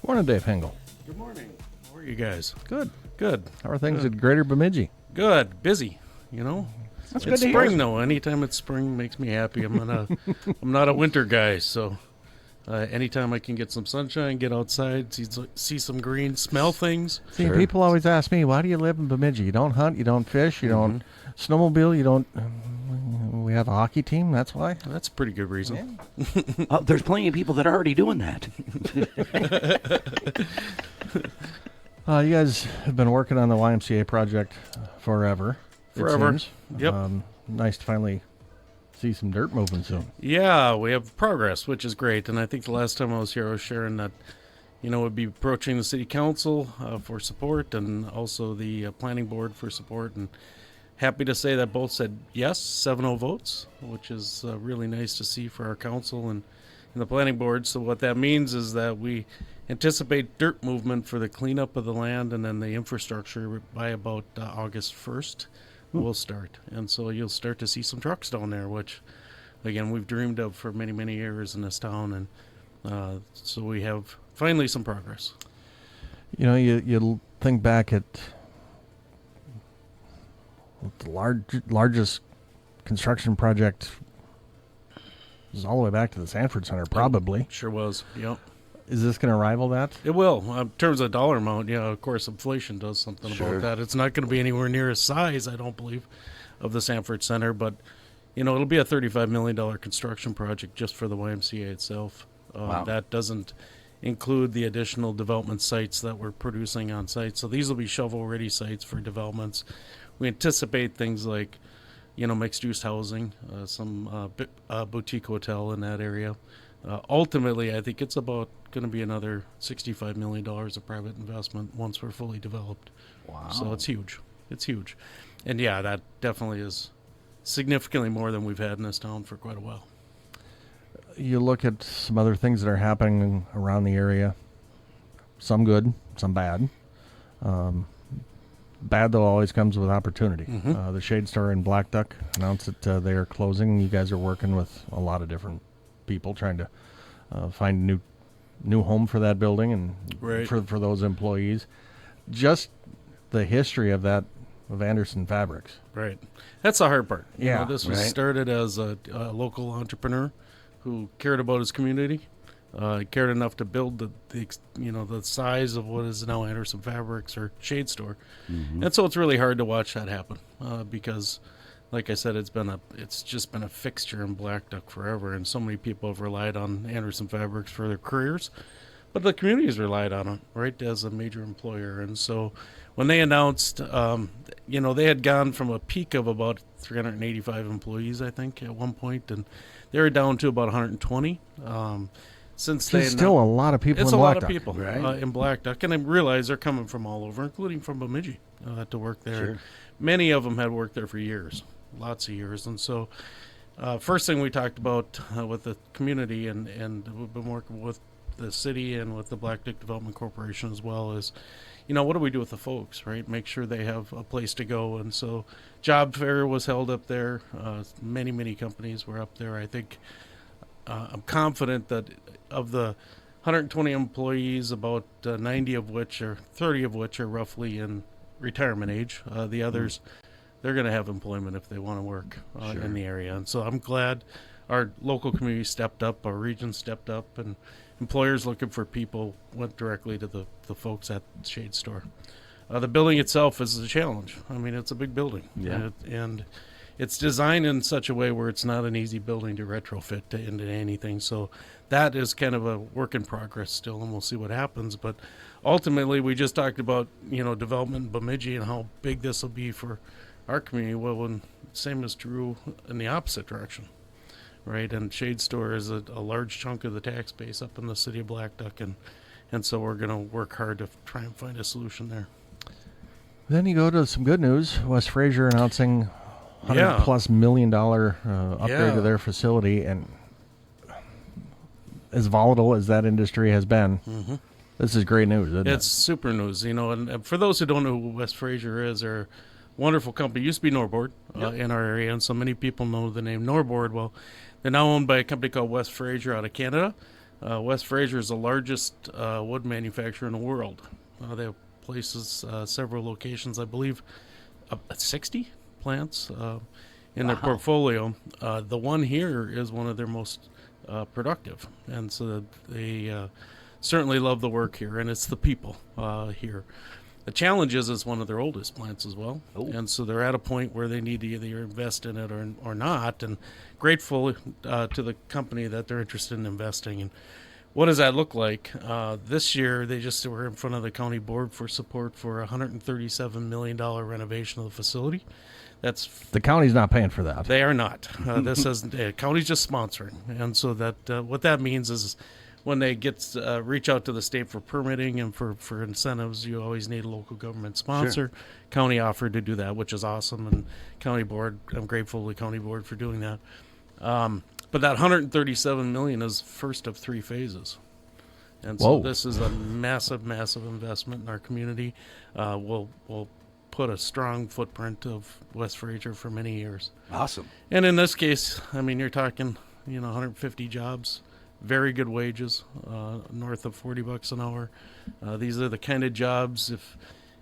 Good morning, Dave Hengel. Good morning. How are you guys? Good. Good. How are things at Greater Bemidji? Good. Busy. You know. That's it's good to spring hear. though. Anytime it's spring makes me happy. I'm not a winter guy, so anytime I can get some sunshine, get outside, see some green, smell things. See, people always ask me, why do you live in Bemidji? You don't hunt, you don't fish, you don't snowmobile, you don't... we have a hockey team, that's why? That's a pretty good reason. Yeah. There's plenty of people that are already doing that. You guys have been working on the YMCA project forever. Forever. It seems. Yep. Nice to finally see some dirt moving soon. Yeah, we have progress, which is great. And I think the last time I was here, I was sharing that, we'd be approaching the city council for support and also the planning board for support. And happy to say that both said yes, 7-0 votes, which is really nice to see for our council and the planning board. So what that means is that we anticipate dirt movement for the cleanup of the land and then the infrastructure by about August 1st. Will start. And so you'll start to see some trucks down there, which, again, we've dreamed of for many, many years in this town. And so we have finally some progress. You think back at the largest construction project is all the way back to the Sanford Center, probably. Sure was, yep. Is this going to rival that? It will. In terms of dollar amount, yeah, of course, inflation does something about that. It's not going to be anywhere near a size, I don't believe, of the Sanford Center, but, it'll be a $35 million construction project just for the YMCA itself. Wow. That doesn't include the additional development sites that we're producing on site. So these will be shovel-ready sites for developments. We anticipate things like, mixed-use housing, some boutique hotel in that area. Ultimately, I think it's about going to be another $65 million of private investment once we're fully developed. Wow. So it's huge. It's huge. And yeah, that definitely is significantly more than we've had in this town for quite a while. You look at some other things that are happening around the area. Some good, some bad. Bad, though, always comes with opportunity. Mm-hmm. The Shade Store in Blackduck announced that they are closing. You guys are working with a lot of different people trying to find a new home for that building and for those employees. Just the history of that, of Anderson Fabrics. Right. That's the hard part. Yeah. This was started as a local entrepreneur who cared about his community, cared enough to build the size of what is now Anderson Fabrics or Shade Store. Mm-hmm. And so it's really hard to watch that happen because, like I said, it's just been a fixture in Blackduck forever, and so many people have relied on Anderson Fabrics for their careers, but the community's relied on it, right, as a major employer. And so when they announced, they had gone from a peak of about 385 employees, I think, at one point, and they were down to about 120. It's still a lot of people in Blackduck. It's a lot of people right? In Blackduck, and I realize they're coming from all over, including from Bemidji, to work there. Sure. Many of them had worked there for years. Lots of years. And so first thing we talked about with the community and we've been working with the city and with the Blackduck Development Corporation as well is, what do we do with the folks, right? Make sure they have a place to go. And so job fair was held up there. Many, many companies were up there. I think I'm confident that of the 120 employees, about 30 of which are roughly in retirement age. The others, they're going to have employment if they want to work in the area. And so I'm glad our local community stepped up, our region stepped up, and employers looking for people went directly to the folks at Shade Store. The building itself is a challenge. I mean, it's a big building. Yeah. And it's designed in such a way where it's not an easy building to retrofit into anything. So that is kind of a work in progress still, and we'll see what happens. But ultimately, we just talked about, development in Bemidji and how big this will be for our community. Well, and same is true in the opposite direction, right? And Shade Store is a large chunk of the tax base up in the city of Blackduck, and so we're going to work hard to try and find a solution there. Then you go to some good news. West Frasier announcing $100+ million upgrade to their facility, and as volatile as that industry has been, this is great news, isn't it? It's super news, and for those who don't know who West Frasier is, they're a wonderful company. Used to be Norboard in our area, and so many people know the name Norboard. Well, they're now owned by a company called West Frasier out of Canada. West Frasier is the largest wood manufacturer in the world. They have places, several locations, I believe, 60 plants in their portfolio. The one here is one of their most productive, and so they certainly love the work here, and it's the people here. The challenge is it's one of their oldest plants as well, and so they're at a point where they need to either invest in it or not, and grateful to the company that they're interested in investing. And what does that look like? This year, they just were in front of the county board for support for a $137 million renovation of the facility. That's The county's not paying for that. They are not. This is county's just sponsoring, and so that what that means is when they reach out to the state for permitting and for incentives, you always need a local government sponsor. Sure. County offered to do that, which is awesome, and county board, I'm grateful to the county board for doing that. But that $137 million is first of 3 phases, and so this is a massive, massive investment in our community. We'll put a strong footprint of West Frasier for many years. Awesome. And in this case, I mean, you're talking, 150 jobs. Very good wages, north of $40 an hour. These are the kind of jobs,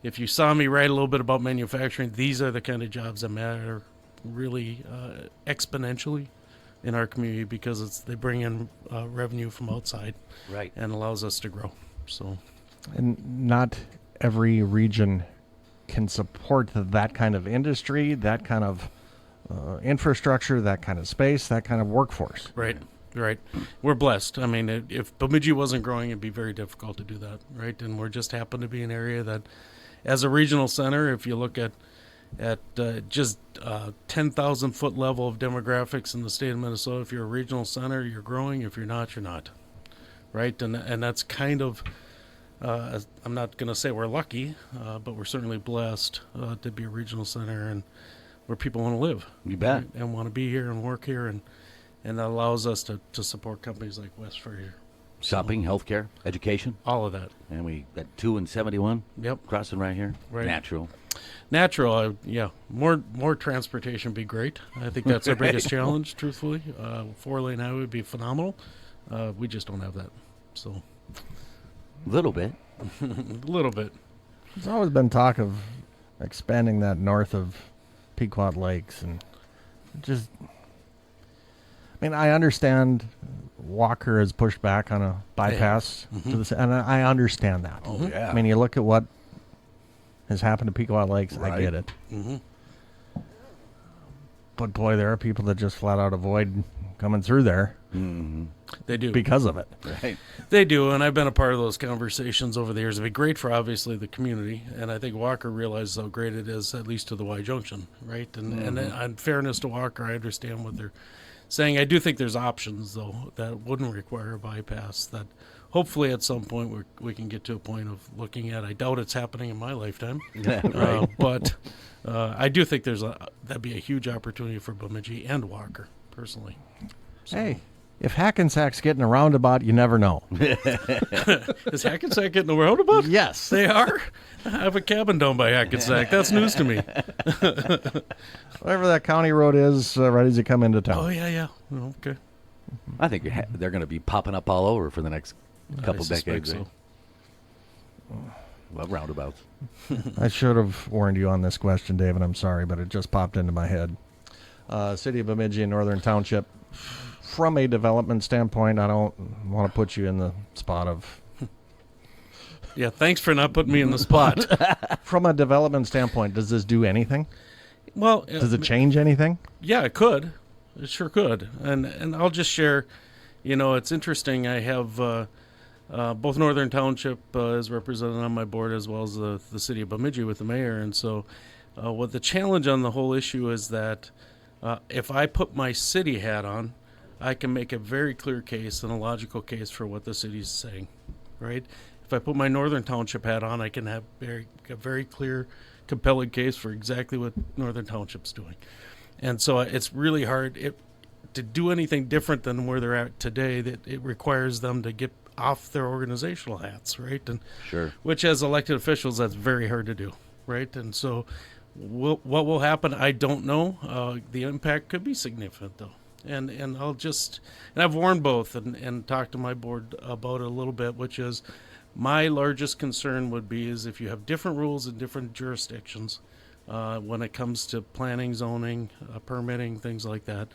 if you saw me write a little bit about manufacturing, these are the kind of jobs that matter really exponentially in our community because they bring in revenue from outside, right, and allows us to grow. So, and not every region can support that kind of industry, that kind of infrastructure, that kind of space, that kind of workforce. Right. Right. We're blessed. I mean, if Bemidji wasn't growing, it'd be very difficult to do that, right? And we're just happen to be an area that, as a regional center, if you look at just 10,000 foot level of demographics in the state of Minnesota, if you're a regional center, you're growing. If you're not, right? And that's kind of, I'm not going to say we're lucky, but we're certainly blessed to be a regional center and where people want to live. You bet. Right? And want to be here and work here, and that allows us to support companies like West Frasier. Shopping, healthcare, education. All of that. And we got 2 and 71. Yep. Crossing right here. Right. Natural. Yeah. More transportation would be great. I think that's our biggest challenge, truthfully. 4-lane highway would be phenomenal. We just don't have that. So. Little bit. A little bit. There's always been talk of expanding that north of Pequot Lakes, and just... I mean, I understand Walker has pushed back on a bypass to the, and I understand that. Oh, yeah. I mean, you look at what has happened to Pequot Lakes, I get it. Mm-hmm. But boy, there are people that just flat out avoid coming through there. Mm-hmm. They do. Because of it. Right. They do, and I've been a part of those conversations over the years. It'd be great for, obviously, the community, and I think Walker realizes how great it is, at least to the Y Junction, right? And in fairness to Walker, I understand what they're saying. I do think there's options, though, that wouldn't require a bypass, that hopefully at some point we can get to a point of looking at. I doubt it's happening in my lifetime. Right. But I do think that'd be a huge opportunity for Bemidji and Walker, personally. So. Hey, if Hackensack's getting a roundabout, you never know. Is Hackensack getting a roundabout? Yes. They are? I have a cabin down by Hackensack. That's news to me. Whatever that county road is, right as you come into town. Oh, yeah. Okay. I think they're going to be popping up all over for the next couple decades. So. Well, roundabouts. I should have warned you on this question, David. I'm sorry, but it just popped into my head. City of Bemidji and Northern Township. From a development standpoint, I don't want to put you in the spot of... Yeah, thanks for not putting me in the spot. From a development standpoint, does this do anything? Well, does it change anything? Yeah, it could. It sure could. And I'll just share, it's interesting. I have both Northern Township is represented on my board as well as the city of Bemidji with the mayor. And so what the challenge on the whole issue is that if I put my city hat on, I can make a very clear case and a logical case for what the city's saying, right? If I put my Northern Township hat on, I can have a very clear, compelling case for exactly what Northern Township's doing. And so it's really hard to do anything different than where they're at today. That it requires them to get off their organizational hats, right? And sure. Which, as elected officials, that's very hard to do, right? And so what will happen, I don't know. The impact could be significant, though. And I've warned both and talked to my board about it a little bit, which is my largest concern would be is if you have different rules in different jurisdictions when it comes to planning, zoning, permitting, things like that,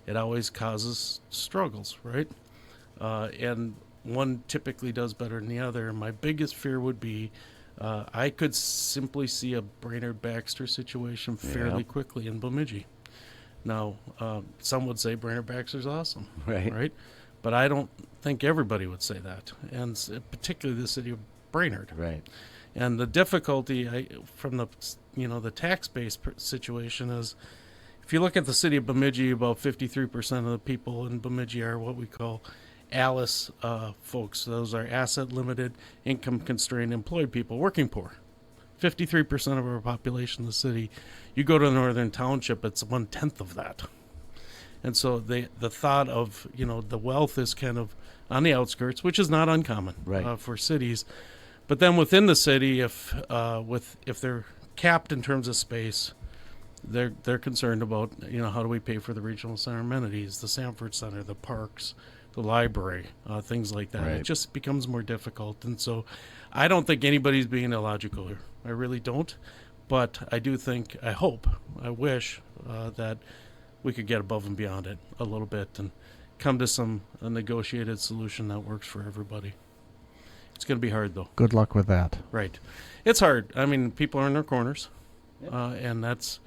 it always causes struggles, right? And one typically does better than the other. My biggest fear would be I could simply see a Brainerd-Baxter situation fairly quickly in Bemidji. Now, some would say Brainerd-Baxter's awesome, right? But I don't think everybody would say that, and particularly the city of Brainerd. Right. And the difficulty from the tax-based situation is, if you look at the city of Bemidji, about 53% of the people in Bemidji are what we call ALICE folks. Those are asset-limited, income-constrained, employed people, working poor. 53% of our population in the city. You go to Northern Township, it's 1/10 of that. And so the thought of, the wealth is kind of on the outskirts, which is not uncommon for cities. But then within the city, if they're capped in terms of space, they're concerned about, how do we pay for the regional center amenities, the Sanford Center, the parks, the library, things like that. Right. It just becomes more difficult. And so I don't think anybody's being illogical here. I really don't. But I do think, I hope, I wish that we could get above and beyond it a little bit and come to a negotiated solution that works for everybody. It's going to be hard, though. Good luck with that. Right. It's hard. I mean, people are in their corners, and that's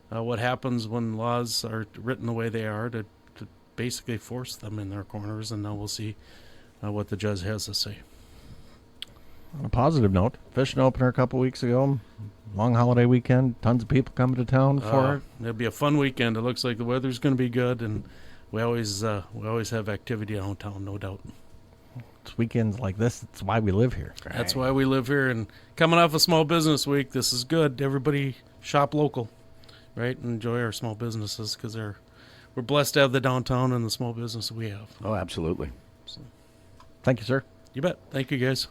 what happens when laws are written the way they are to basically force them in their corners, and now we'll see what the judge has to say. On a positive note, fishing opener a couple weeks ago, long holiday weekend, tons of people coming to town for it. It'll be a fun weekend. It looks like the weather's going to be good, and we always have activity downtown, no doubt. It's weekends like this. That's why we live here. That's why we live here. And coming off a small business week, this is good. Everybody shop local, right? And enjoy our small businesses because we're blessed to have the downtown and the small business we have. Oh, absolutely. Thank you, sir. You bet. Thank you, guys.